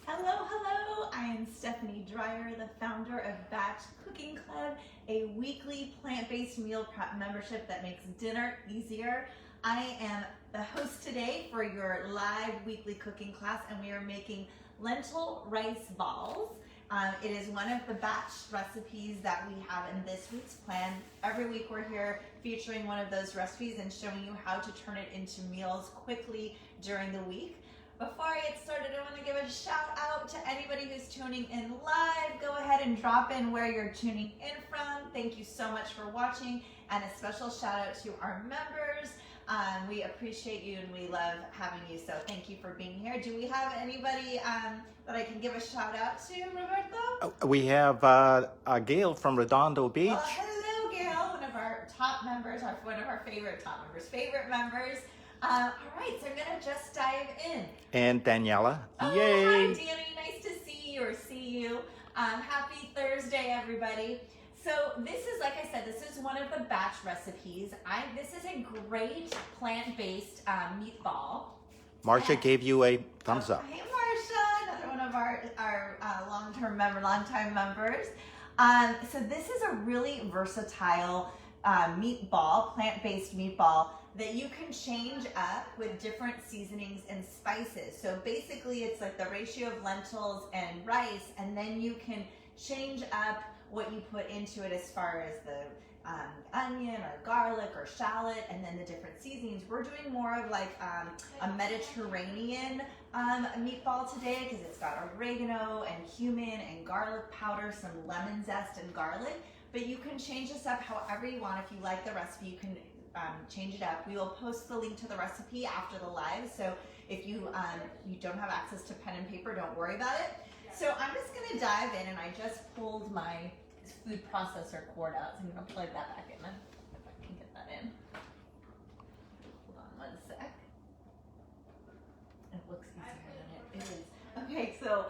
Hello, hello! I am Stephanie Dreyer, the founder of Batch Cooking Club, a weekly plant-based meal prep membership that makes dinner easier. I am the host today for your live weekly cooking class, and we are making lentil rice balls. It is one of the batch recipes that we have in this week's plan. Every week we're here featuring one of those recipes and showing you how to turn it into meals quickly during the week. Before I get started, I want to give a shout out to anybody who's tuning in live. Go ahead and drop in where you're tuning in from. Thank you so much for watching, and a special shout out to our members. We appreciate you and we love having you, so thank you for being here. Do we have anybody that I can give a shout out to, Roberto? We have Gail from Redondo Beach. Well, hello, Gail, one of our top members, one of our favorite members. All right, so I'm gonna just dive in. And Daniela. Oh, Yay! Hi, Danny. Nice to see you. Happy Thursday, everybody. So this is, like I said, this is one of the batch recipes. This is a great plant-based meatball. Marcia gave you a thumbs up. Hey, Marcia, another one of our long-time members. So this is a really versatile meatball, plant-based meatball that you can change up with different seasonings and spices. So basically it's like the ratio of lentils and rice, and then you can change up what you put into it as far as the onion or garlic or shallot, and then the different seasonings. We're doing more of like a Mediterranean meatball today because it's got oregano and cumin and garlic powder, some lemon zest and garlic. But you can change this up however you want. If you like the recipe, you can change it up. We will post the link to the recipe after the live, so if you don't have access to pen and paper, don't worry about it. So I'm just gonna dive in, and I just pulled my food processor cord out, so I'm gonna plug that back in, if I can get that in. Hold on one sec. It looks easier than it is. Okay, so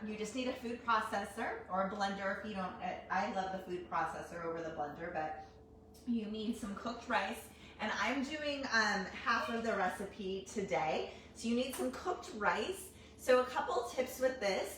you just need a food processor or a blender if you don't. I love the food processor over the blender, but you need some cooked rice, and I'm doing half of the recipe today. So you need some cooked rice. So a couple tips with this.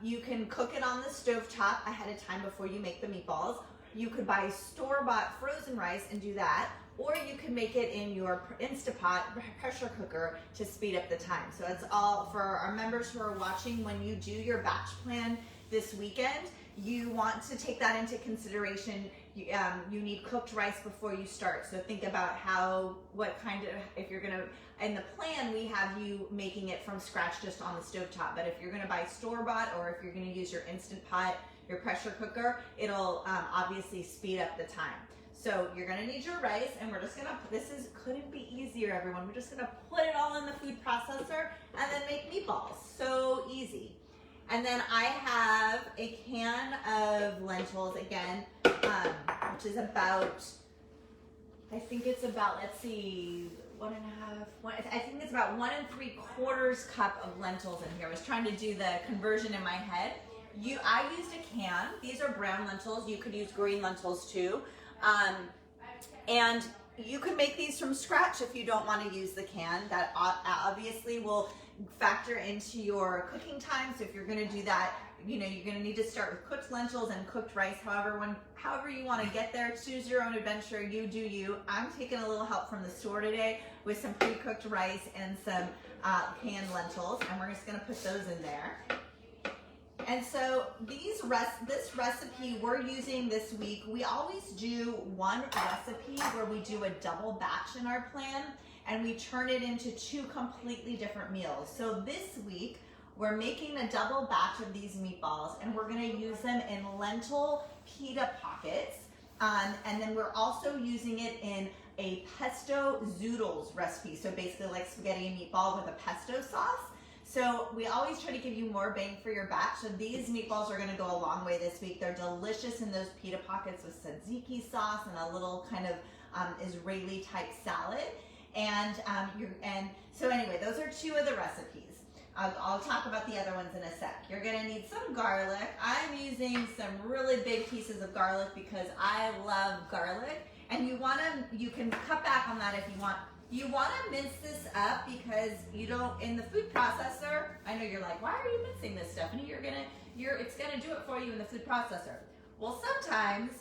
You can cook it on the stovetop ahead of time before you make the meatballs. You could buy store-bought frozen rice and do that, or you can make it in your Instapot pressure cooker to speed up the time. So it's all for our members who are watching. When you do your batch plan this weekend, you want to take that into consideration. You need cooked rice before you start. So think about if you're gonna, in the plan we have you making it from scratch just on the stovetop, but if you're gonna buy store-bought or if you're gonna use your Instant Pot, your pressure cooker, it'll obviously speed up the time. So you're gonna need your rice, and we're just gonna, couldn't be easier, everyone. We're just gonna put it all in the food processor and then make meatballs. So easy. And then I have a can of lentils again, which is about, I think it's about, let's see, I think it's about 1 3/4 cup of lentils in here. I was trying to do the conversion in my head. I used a can. These are brown lentils. You could use green lentils too. And you can make these from scratch if you don't want to use the can. That obviously will factor into your cooking time. So if you're going to do that, you're going to need to start with cooked lentils and cooked rice. However you want to get there, choose your own adventure. You do you. I'm taking a little help from the store today with some pre-cooked rice and some canned lentils, and we're just going to put those in there. And so this recipe we're using this week, we always do one recipe where we do a double batch in our plan, and we turn it into 2 completely different meals. So this week, we're making a double batch of these meatballs, and we're gonna use them in lentil pita pockets. And then we're also using it in a pesto zoodles recipe. So basically like spaghetti and meatball with a pesto sauce. So we always try to give you more bang for your batch. So these meatballs are gonna go a long way this week. They're delicious in those pita pockets with tzatziki sauce and a little kind of Israeli type salad. And so anyway, those are 2 of the recipes. I'll talk about the other ones in a sec. You're gonna need some garlic. I'm using some really big pieces of garlic because I love garlic. And you can cut back on that if you want You want to mince this up because you don't, in the food processor, I know you're like, why are you mincing this stuff? And it's gonna do it for you in the food processor. Well, sometimes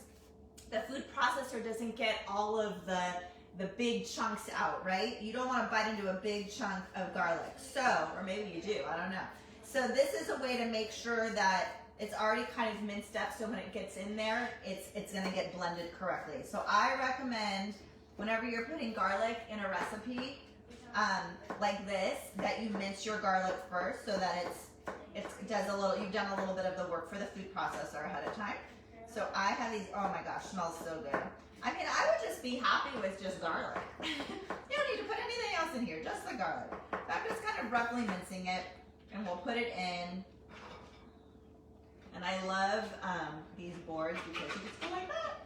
the food processor doesn't get all of the big chunks out, right? You don't want to bite into a big chunk of garlic. So, or maybe you do, I don't know. So this is a way to make sure that it's already kind of minced up, so when it gets in there, it's gonna get blended correctly. So I recommend whenever you're putting garlic in a recipe like this, that you mince your garlic first so that you've done a little bit of the work for the food processor ahead of time. So I have these, oh my gosh, smells so good. I mean, I would just be happy with just garlic. You don't need to put anything else in here, just the garlic. So I'm just kind of roughly mincing it, and we'll put it in. And I love these boards because you just go like that.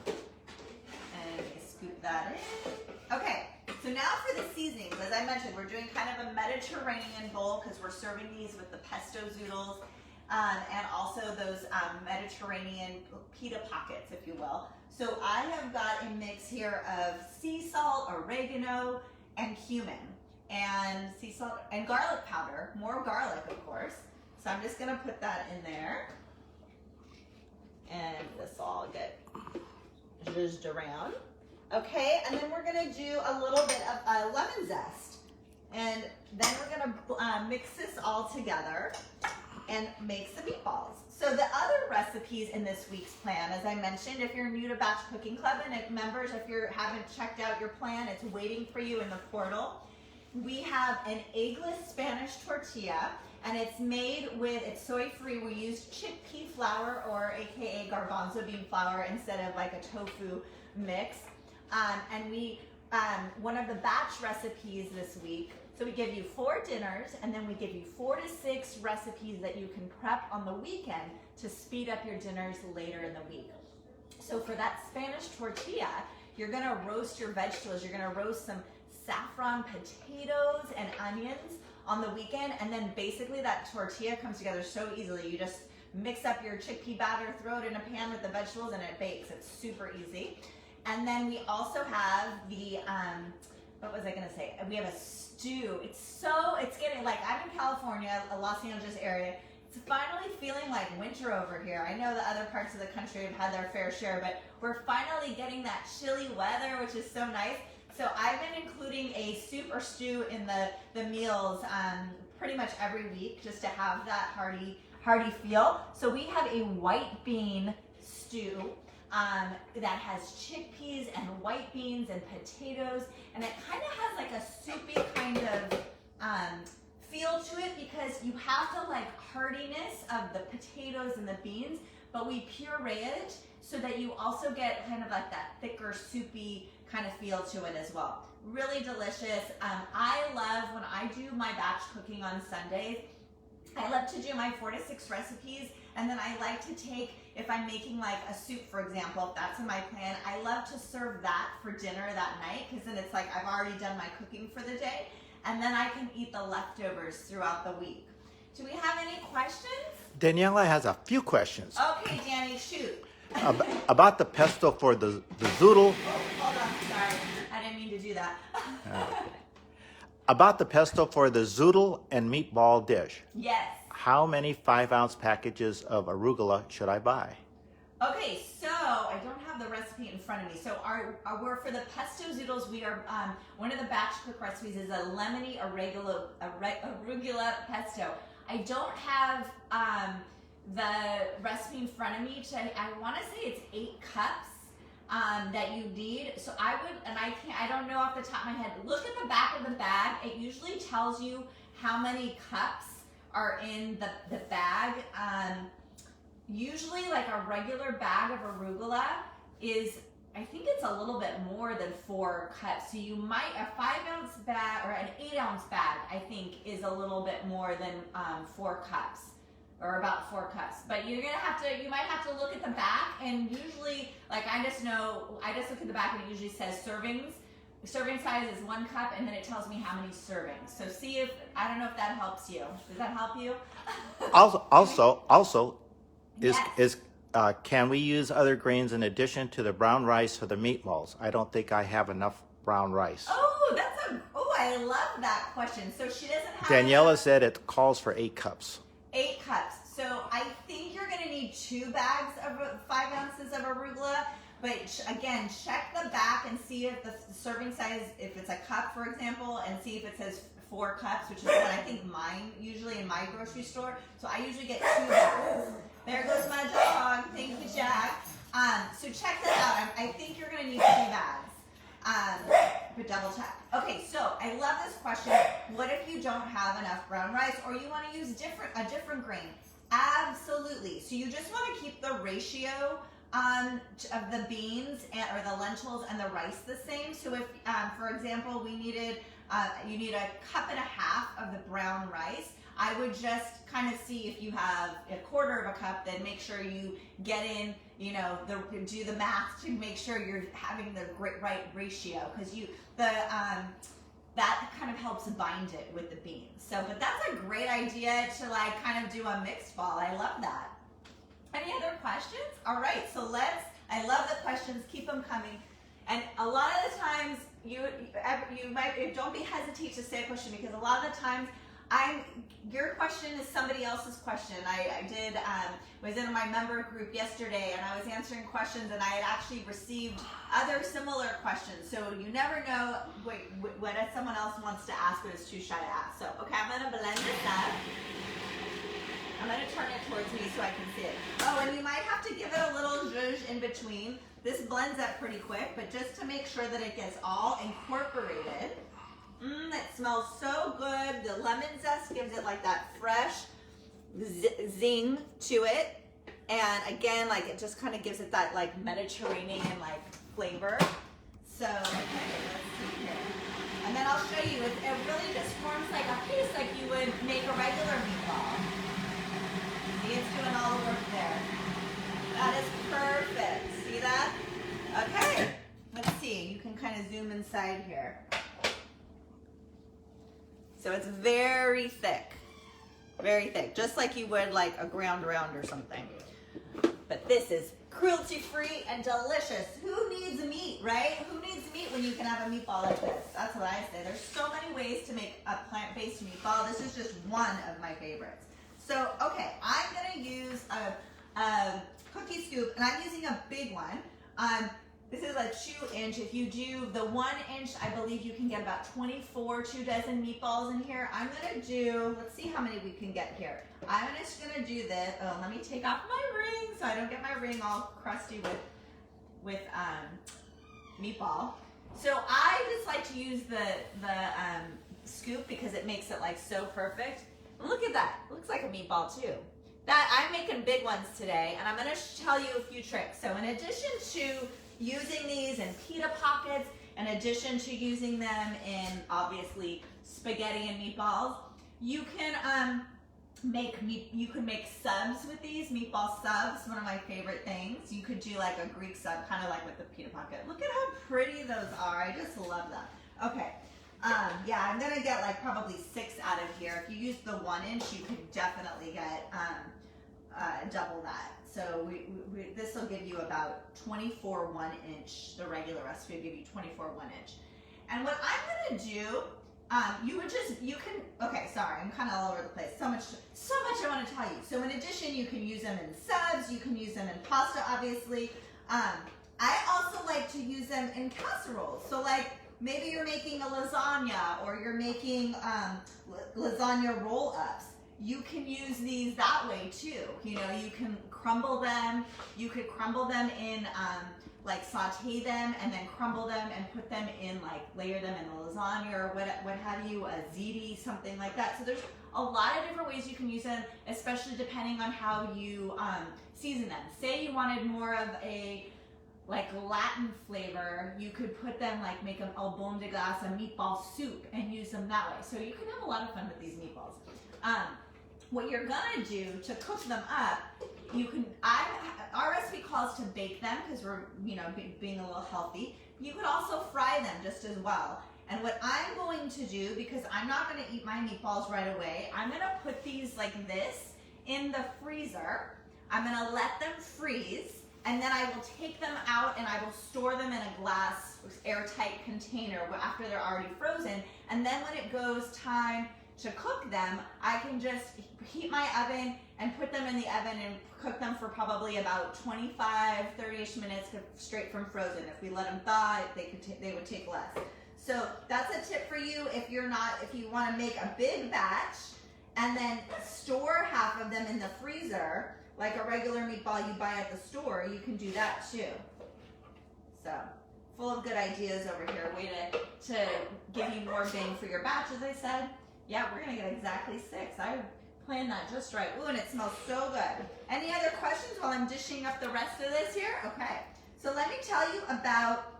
And you scoop that in. Okay, so now for the seasonings. As I mentioned, we're doing kind of a Mediterranean bowl because we're serving these with the pesto zoodles and also those Mediterranean pita pockets, if you will. So I have got a mix here of sea salt, oregano, and cumin, and sea salt and garlic powder, more garlic, of course. So I'm just gonna put that in there, and this will all get zhuzhed around. Okay, and then we're gonna do a little bit of lemon zest, and then we're gonna mix this all together and make some meatballs. So the other recipes in this week's plan, as I mentioned, if you're new to Batch Cooking Club, and if members, if you haven't checked out your plan, it's waiting for you in the portal. We have an eggless Spanish tortilla, and it's made with, it's soy-free. We use chickpea flour, or AKA garbanzo bean flour, instead of like a tofu mix. And one of the batch recipes this week, so we give you 4 dinners, and then we give you 4 to 6 recipes that you can prep on the weekend to speed up your dinners later in the week. So for that Spanish tortilla, you're gonna roast your vegetables. You're gonna roast some saffron potatoes and onions on the weekend, and then basically that tortilla comes together so easily. You just mix up your chickpea batter, throw it in a pan with the vegetables, and it bakes. It's super easy. And then we also have the, what was I gonna say? We have a stew. It's getting, like, I'm in California, a Los Angeles area. It's finally feeling like winter over here. I know the other parts of the country have had their fair share, but we're finally getting that chilly weather, which is so nice. So I've been including a soup or stew in the meals pretty much every week, just to have that hearty feel. So we have a white bean stew that has chickpeas and white beans and potatoes, and it kind of has like a soupy kind of feel to it because you have the like heartiness of the potatoes and the beans, but we puree it so that you also get kind of like that thicker soupy kind of feel to it as well. Really delicious. I love when I do my batch cooking on Sundays, I love to do my 4 to 6 recipes, and then I like to take, if I'm making like a soup, for example, if that's in my plan, I love to serve that for dinner that night, because then it's like I've already done my cooking for the day, and then I can eat the leftovers throughout the week. Do we have any questions? Daniela has a few questions. Okay, Danny, shoot. About the pesto for the zoodle. Oh, hold on, sorry. I didn't mean to do that. About the pesto for the zoodle and meatball dish. Yes. How many 5-ounce packages of arugula should I buy? Okay, so I don't have the recipe in front of me. So we're for the pesto zoodles, we are, one of the batch cook recipes is a lemony arugula pesto. I don't have the recipe in front of me. I want to say it's 8 cups that you need. So I would, and I don't know off the top of my head, look at the back of the bag. It usually tells you how many cups are in the bag. Usually like a regular bag of arugula is, I think it's a little bit more than 4 cups. So you might, a 5-ounce bag or an 8-ounce bag, I think is a little bit more than 4 cups, or about 4 cups. But you're gonna have to, you might have to look at the back, and usually, like I just look at the back and it usually says servings. The serving size is 1 cup, and then it tells me how many servings. So see if, I don't know if that helps you. Does that help you? Also, Yes. can we use other grains in addition to the brown rice for the meatballs? I don't think I have enough brown rice. Oh, I love that question. So she doesn't have Daniela said it calls for 8 cups. 8 cups. So I think you're going to need 2 bags of 5 ounces of arugula. But again, check the back and see if the serving size, if it's a cup, for example, and see if it says 4 cups, which is what I think mine usually in my grocery store. So I usually get 2 bags. There goes my dog. Thank you, Jack. So check that out. I think you're going to need 2 bags. But double check. Okay, so I love this question. What if you don't have enough brown rice or you want to use a different grain? Absolutely. So you just want to keep the ratio of the beans or the lentils and the rice the same. So if, for example, you need 1.5 cups of the brown rice, I would just kind of see if you have 1/4 cup, then make sure you get in, do the math to make sure you're having the right ratio, because that kind of helps bind it with the beans. So, but that's a great idea to like kind of do a mixed ball. I love that. Any other questions? All right, so I love the questions, keep them coming. And a lot of the times, you might, don't be hesitate to say a question, because a lot of the times, your question is somebody else's question. I was in my member group yesterday and I was answering questions, and I had actually received other similar questions. So you never know what someone else wants to ask but is too shy to ask. So, okay, I'm gonna blend this up. I'm gonna turn it towards me so I can see it. Oh, and you might have to give it a little zhuzh in between. This blends up pretty quick, but just to make sure that it gets all incorporated. It smells so good. The lemon zest gives it like that fresh zing to it. And again, like it just kind of gives it that like Mediterranean like flavor. So, okay, let's see here. And then I'll show you, it really just forms like a piece like you would make a regular meatball. See, it's doing all the work there. That is perfect. See that? Okay, let's see. You can kind of zoom inside here. So it's very thick, just like you would like a ground round or something. But this is cruelty-free and delicious. Who needs meat, right? Who needs meat when you can have a meatball like this? That's what I say. There's so many ways to make a plant-based meatball. This is just one of my favorites. So, okay, I'm gonna use a cookie scoop, and I'm using a big one. This is a 2-inch. If you do the 1-inch, I believe you can get about 2 dozen meatballs in here. I'm gonna do, let's see how many we can get here. I'm just gonna do this. Oh, let me take off my ring so I don't get my ring all crusty with meatball. So I just like to use the scoop because it makes it like so perfect. And look at that, it looks like a meatball too. I'm making big ones today, and I'm gonna tell you a few tricks. So in addition to using these in pita pockets, in addition to using them in obviously spaghetti and meatballs, you can make subs with these, meatball subs, one of my favorite things. You could do like a Greek sub, kind of like with the pita pocket. Look at how pretty those are. I just love them. Okay, yeah, I'm gonna get like probably 6 out of here. If you use the 1-inch, you could definitely get double that. So this will give you about 24 1-inch. The regular recipe will give you 24 1-inch. And what I'm gonna do, okay, sorry, I'm kind of all over the place. So much I want to tell you. So in addition, you can use them in subs, you can use them in pasta, obviously. I also like to use them in casseroles. So like, maybe you're making a lasagna or you're making lasagna roll-ups. You can use these that way too. You can crumble them. You could crumble them in, like saute them and then crumble them and put them in, like layer them in a lasagna or what have you, a ziti, something like that. So there's a lot of different ways you can use them, especially depending on how you season them. Say you wanted more of a like Latin flavor, you could put them like make an album de glace, a meatball soup, and use them that way. So you can have a lot of fun with these meatballs. What you're gonna do to cook them up, our recipe calls to bake them because we're being a little healthy. You could also fry them just as well. And what I'm going to do, because I'm not gonna eat my meatballs right away, I'm gonna put these like this in the freezer. I'm gonna let them freeze. and then I will take them out and I will store them in a glass airtight container after they're already frozen. And then when it goes time to cook them, I can just heat my oven and put them in the oven and cook them for probably about 25, 30-ish minutes straight from frozen. If we let them thaw, they would take less. So that's a tip for you if you want to make a big batch and then store half of them in the freezer, like a regular meatball you buy at the store, you can do that too. So, full of good ideas over here. Way to give you more bang for your batch, as I said. Yeah, we're gonna get exactly 6. I planned that just right. Ooh, and it smells so good. Any other questions while I'm dishing up the rest of this here? Okay, so let me tell you about,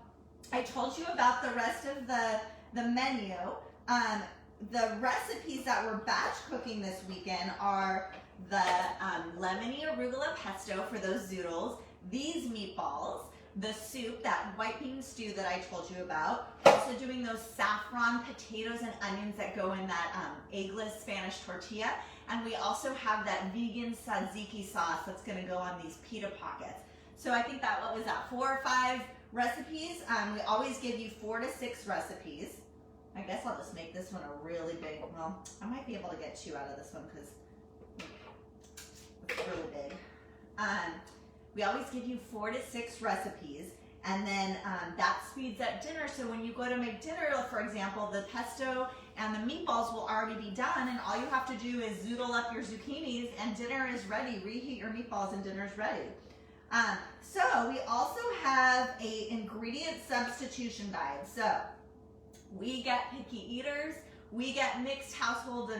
I told you about the rest of the menu. The recipes that we're batch cooking this weekend are the lemony arugula pesto for those zoodles, these meatballs, the soup, that white bean stew that I told you about, also doing those saffron potatoes and onions that go in that eggless Spanish tortilla, and we also have that vegan tzatziki sauce that's gonna go on these pita pockets. So I think that, what was that, 4 or 5 recipes? We always give you 4 to 6 recipes. I guess I'll just make this one a really big, well, I might be able to get 2 out of this one because it's really big. We always give you 4 to 6 recipes, and then that speeds up dinner. So when you go to make dinner, for example, the pesto and the meatballs will already be done, and all you have to do is zoodle up your zucchinis and dinner is ready. Reheat your meatballs and dinner is ready. So we also have a ingredient substitution guide. So we get picky eaters, we get mixed household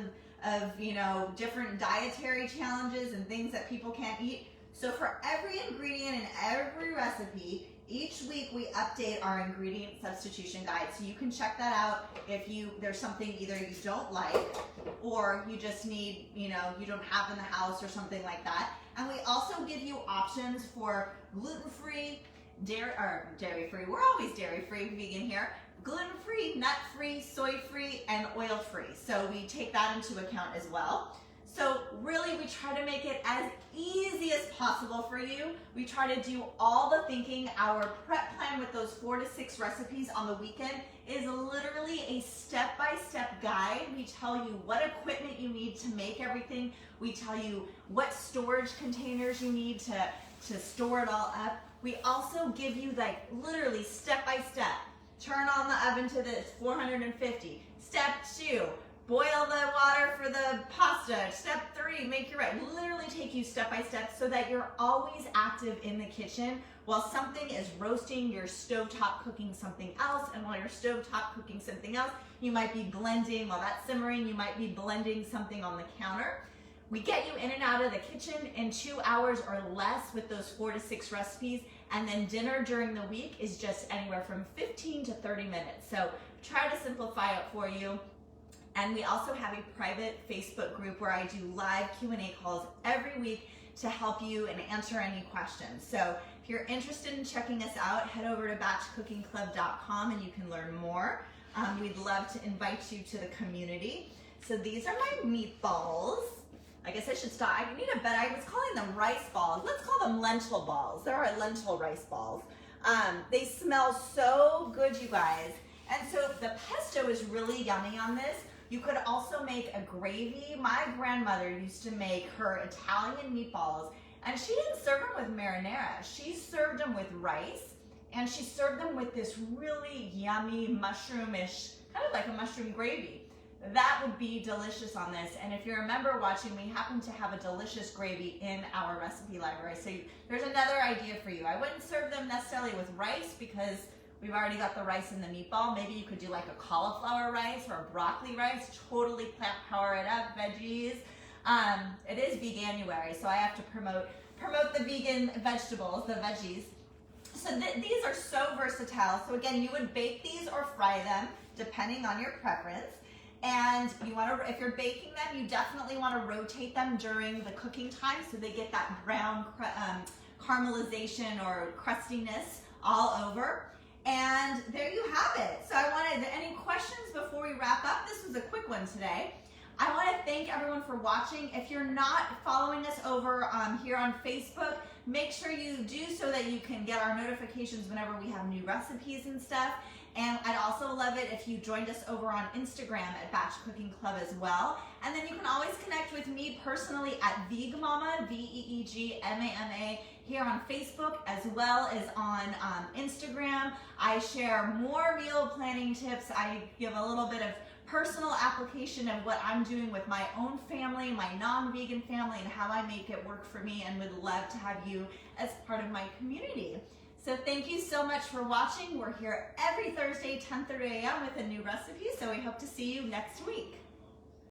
of different dietary challenges and things that people can't eat. So for every ingredient in every recipe, each week we update our ingredient substitution guide. So you can check that out if there's something either you don't like or you just need, you don't have in the house or something like that. And we also give you options for gluten-free, dairy-free. We're always dairy-free, vegan here. Gluten-free, nut-free, soy-free, and oil-free. So we take that into account as well. So really, we try to make it as easy as possible for you. We try to do all the thinking. Our prep plan with those 4 to 6 recipes on the weekend is literally a step-by-step guide. We tell you what equipment you need to make everything. We tell you what storage containers you need to store it all up. We also give you literally step-by-step. Turn on the oven to this, 450. Step 2. Boil the water for the pasta. Step 3, make your rice. Literally take you step by step so that you're always active in the kitchen. While something is roasting, you're stovetop cooking something else. And while you're stovetop cooking something else, you might be blending, while that's simmering, you might be blending something on the counter. We get you in and out of the kitchen in 2 hours or less with those 4 to 6 recipes. And then dinner during the week is just anywhere from 15 to 30 minutes. So try to simplify it for you. And we also have a private Facebook group where I do live Q&A calls every week to help you and answer any questions. So if you're interested in checking us out, head over to batchcookingclub.com and you can learn more. We'd love to invite you to the community. So these are my meatballs. I guess I should stop. I need a better, I was calling them rice balls. Let's call them lentil balls. They're our lentil rice balls. They smell so good, you guys. And so the pesto is really yummy on this. You could also make a gravy. My grandmother used to make her Italian meatballs, and she didn't serve them with marinara. She served them with rice, and she served them with this really yummy mushroomish, kind of like a mushroom gravy. That would be delicious on this. And if you remember watching, we happen to have a delicious gravy in our recipe library. So there's another idea for you. I wouldn't serve them necessarily with rice because we've already got the rice in the meatball. Maybe you could do like a cauliflower rice or a broccoli rice. Totally power it up, veggies. It is Veganuary, so I have to promote the vegan vegetables, the veggies. So these are so versatile. So again, you would bake these or fry them, depending on your preference. And you want to, if you're baking them, you definitely want to rotate them during the cooking time so they get that brown caramelization or crustiness all over. And there you have it. So I wanted, any questions before we wrap up? This was a quick one today. I want to thank everyone for watching. If you're not following us over here on Facebook, make sure you do so that you can get our notifications whenever we have new recipes and stuff. And I'd also love it if you joined us over on Instagram at Batch Cooking Club as well. And then you can always connect with me personally at Veegmama, Veegmama, here on Facebook as well as on Instagram. I share more meal planning tips. I give a little bit of personal application of what I'm doing with my own family, my non-vegan family, and how I make it work for me, and would love to have you as part of my community. So thank you so much for watching. We're here every Thursday, 10:30 a.m. with a new recipe, so we hope to see you next week.